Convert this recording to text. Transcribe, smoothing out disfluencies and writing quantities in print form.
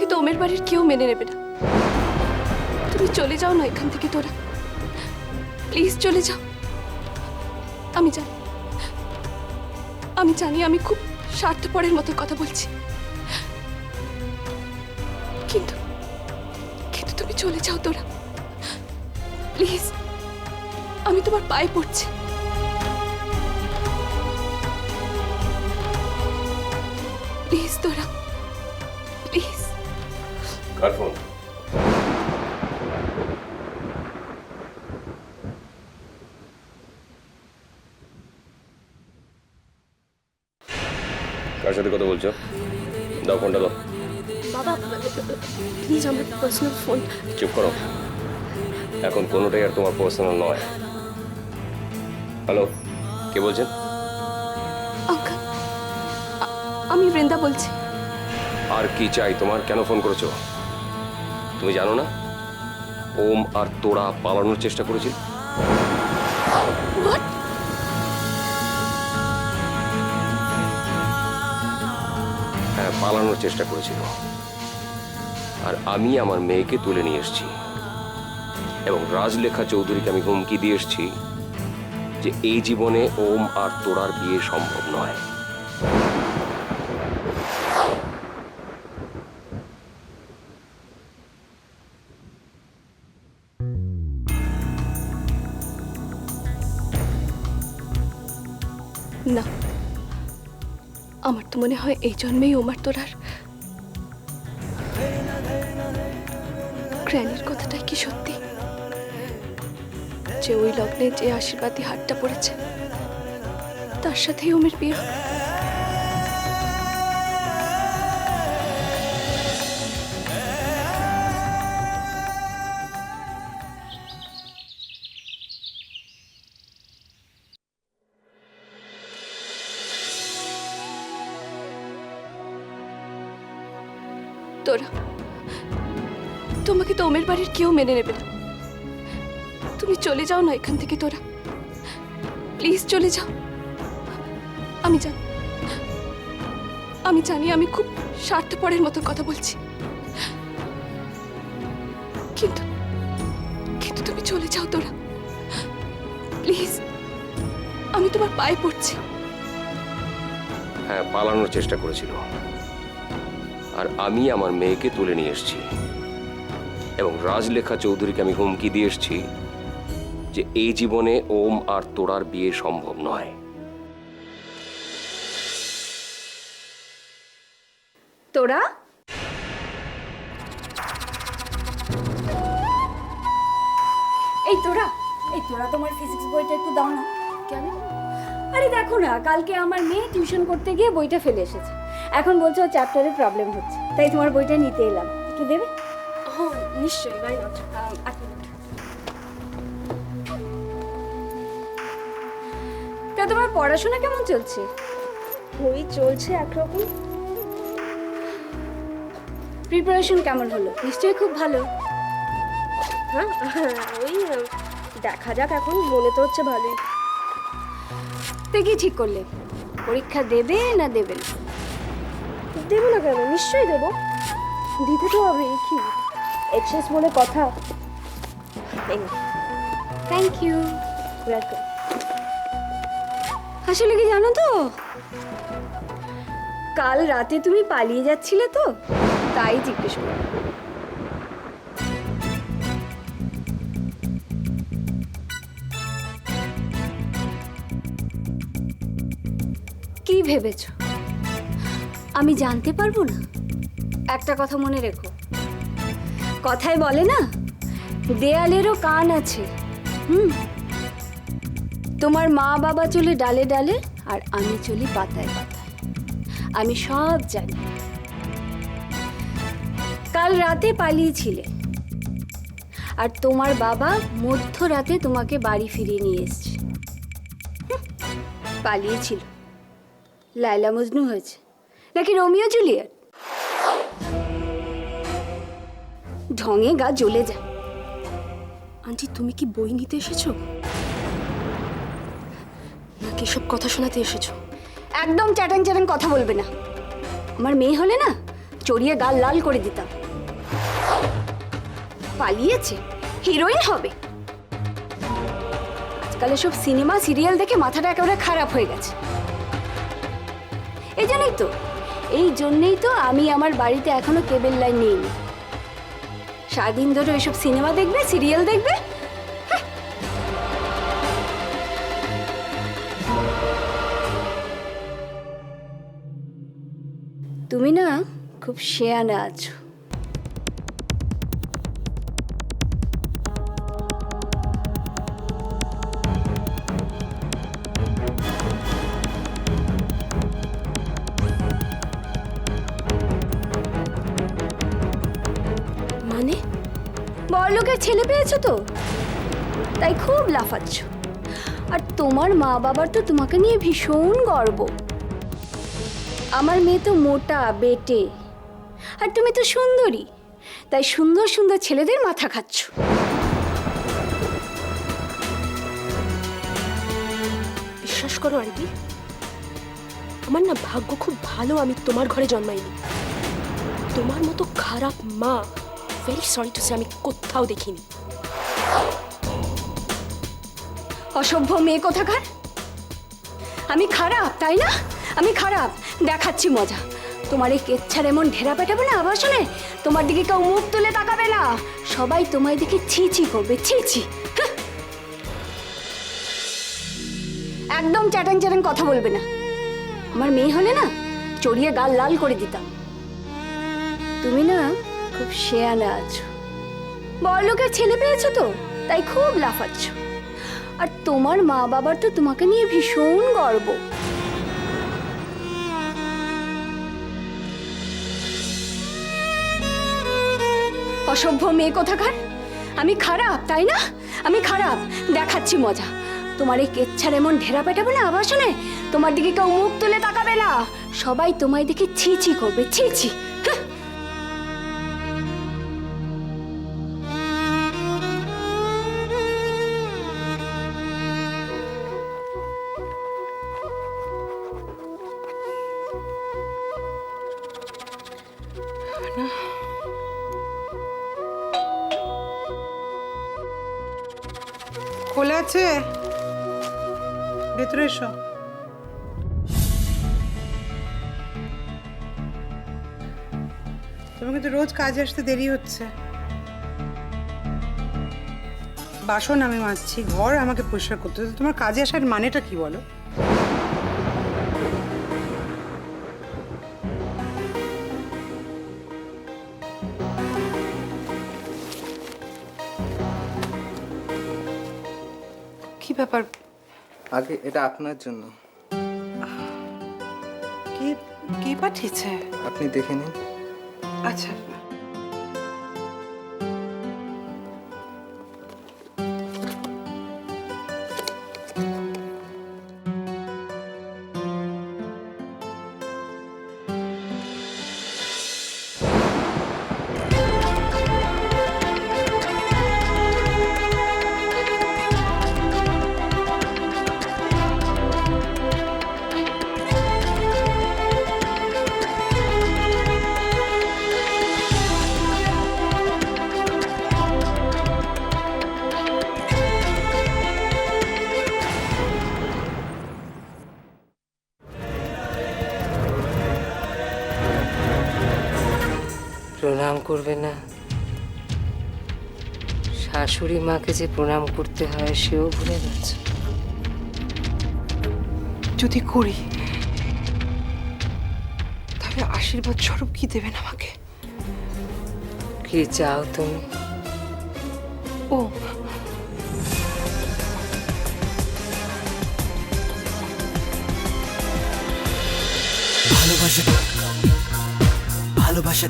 তোমাকে তো ওমের বাড়ির কেউ মেনে নেবে না। তুমি চলে যাও না এখান থেকে তোরা, প্লিজ চলে যাও। আমি জানি আমি খুব স্বার্থপরের মতো কথা বলছি, কিন্তু কিন্তু তুমি চলে যাও তোরা, প্লিজ। আমি তোমার পায়ে পড়ছি। প্লিজ তোরা, প্লিজ। Car phone? কার সাথে কথা বলছো? দাও ফোনটা দাও। বাবা প্লিজ, আমার পার্সোনাল ফোন। চুপ করো, এখন কোনোটাই আর তোমার পার্সোনাল নয়। হ্যালো, কে বলছেন? আঙ্কেল, আমি বৃন্দা বলছি। আর কি চাই তোমার? কেন ফোন করেছো? তুমি জানো না ওম আর তোরা পালানোর চেষ্টা করেছিল? What? হ্যাঁ, পালানোর চেষ্টা করেছিল, আর আমি আমার মেয়েকে তুলে নিয়ে এসেছি এবং রাজলেখা চৌধুরীকে আমি হুমকি দিয়ে এসেছি যে এই জীবনে ওম আর তোরার বিয়ে সম্ভব নয়। না, আমার তো মনে হয় এই জন্মেই ওমার তোরার গ্র্যানির কথাটাই কি সত্যি, যে ওই লগ্নে যে আশীর্বাদী হাতটা পড়েছে তার সাথেই ওমের বিয়ে হবে। তোরা, তোমাকে তো ওমের বাড়ির কেউ মেনে নেবে না। তুমি চলে যাও না এখান থেকে তোরা, প্লিজ চলে যাও। আমি জানি আমি খুব স্বার্থপরের মতো কথা বলছি, কিন্তু কিন্তু তুমি চলে যাও তোরা, প্লিজ। আমি তোমার পায়ে পড়ছি। হ্যাঁ, পালানোর চেষ্টা করেছিল, আর আমি আমার মেয়েকে তুলে নিয়ে এসেছি এবং রাজলেখা চৌধুরীকে আমি হুমকি দিয়ে এসেছি যে এই জীবনে ওম আর তোরার বিয়ে সম্ভব নয়। তোরা তোরা তোমার ফিজিক্স বইটা একটু দাও না। কেন? আরে দেখো না, কালকে আমার মেয়ে টিউশন করতে গিয়ে বইটা ফেলে এসেছে। এখন বলছে ও চ্যাপ্টারে প্রবলেম হচ্ছে, তাই তোমার বইটা নিতে এলাম। একটু দেবে? হ্যাঁ নিশ্চয়ই, বাই নট। তা তোমার পড়াশোনা কেমন চলছে? ওই চলছে একরকম। প্রিপারেশন কেমন হলো? নিশ্চয়ই খুব ভালো। হ্যাঁ ওই দেখা যাক, এখন মনে তো হচ্ছে ভালোই। তা কি ঠিক করলে, পরীক্ষা দেবে না দেবে না? দেবো না কেন, নিশ্চয়ই দেবো, দিতে তো হবে। কি এক্সেস বলে কথা। Thank you. ওয়েলকাম। আসলে কি জানো তো, কাল রাতে তুমি পালিয়ে যাচ্ছিলে তো, তাই জিজ্ঞেস করো। কি ভেবেছ আমি জানতে পারবো না? একটা কথা মনে রেখো, কথায় বলে না, দেয়ালেরও কান আছে। তোমার মা বাবা চলে ডালে ডালে, আর আমি চলি পাতায় পাতায়। আমি সব জানি। কাল রাতে পালিয়েছিলে, আর তোমার বাবা মধ্যরাতে তোমাকে বাড়ি ফিরিয়ে নিয়ে এসছে। পালিয়েছিল, লায়লা মজনু হয়েছে নাকি রোমিও জুলিয়েট? ঢঙে গা জ্বলে যায়। আন্টি, তুমি কি বই নিতে এসেছো নাকি সব কথা শোনাতে এসেছো? একদম চ্যাটাং চ্যাটাং কথা বলবে না। আমার মেয়ে হলে না, চড়িয়ে গাল লাল করে দিতাম। পালিয়েছে, হিরোইন হবে। আজকাল সব সিনেমা সিরিয়াল দেখে মাথাটা একেবারে খারাপ হয়ে গেছে। এই জন্যই তো আমি আমার বাড়িতে এখনো কেবল লাইন নিইনি। সারাদিন ধরে এসব সিনেমা দেখবে, সিরিয়াল দেখবে। তুমি না খুব শেয়ানা আছো। মানে বড়লোকের ছেলে পেয়েছো তো, তাই খুব লাফাচ্ছ। আর তোমার মা বাবার তো তোমাকে নিয়ে ভীষণ গর্ব। আমার মেয়ে তো মোটা বেটে, আর তুমি তো সুন্দরী, তাই সুন্দর সুন্দর ছেলেদের মাথা খাচ্ছ। বিশ্বাস করো আরবি, আমার না ভাগ্য খুব ভালো আমি তোমার ঘরে জন্মাইনি। তোমার মতো খারাপ মা, ভেরি সরি টু সে, আমি কোথাও দেখিনি। অসভ্য মেয়ে কোথাকার। আমি খারাপ, তাই না? আমি খারাপ, দেখাচ্ছি মজা। তোমার এই কেচ্ছার এমন ঢেরা পেটাবে না আবাসনে, তোমার দিকে কেউ মুখ তুলে তাকাবে না। সবাই তোমায় দেখে ছি ছি করবে, ছি ছি। একদম চ্যাটাং চ্যাটাং কথা বলবে না। আমার মেয়ে হলে না চড়িয়ে গাল লাল করে দিতাম। তুমি না খুব শেয়ানা আছো। বড়লোকের ছেলে পেয়েছো তো, তাই খুব লাফাচ্ছ। আর তোমার মা বাবার তো তোমাকে নিয়ে ভীষণ গর্ব। অসভ্য মেয়ে কোথাকার। আমি খারাপ, তাই না? আমি খারাপ, দেখাচ্ছি মজা। তোমার এই কেচ্ছার এমন ঢেরা পেটাবে না আবাসনে, তোমার দিকে কেউ মুখ তুলে তাকাবে না। সবাই তোমায় দেখে ছি ছি করবে, ছি ছি। খোলা আছে, ভেতরে এসো। তোমাকে তো রোজ কাজে আসতে দেরি হচ্ছে। বাসন আমি মাজছি, ঘর আমাকে পরিষ্কার করতে হচ্ছে। তোমার কাজে আসার মানেটা কি বলো? কি ব্যাপার? আগে এটা আপনার জন্য, কি কি পাঠিয়েছে? আপনি দেখে নিন। আচ্ছা, প্রণাম করবে না? শাশুড়ি মাকে যে প্রণাম করতে হয় সেও ভুলে গেছে। যদি করি তাহলে আশীর্বাদ স্বরূপ কি দেবেন আমাকে? কি চাও তুমি? ও, ভালোবাসা ভালোবাসা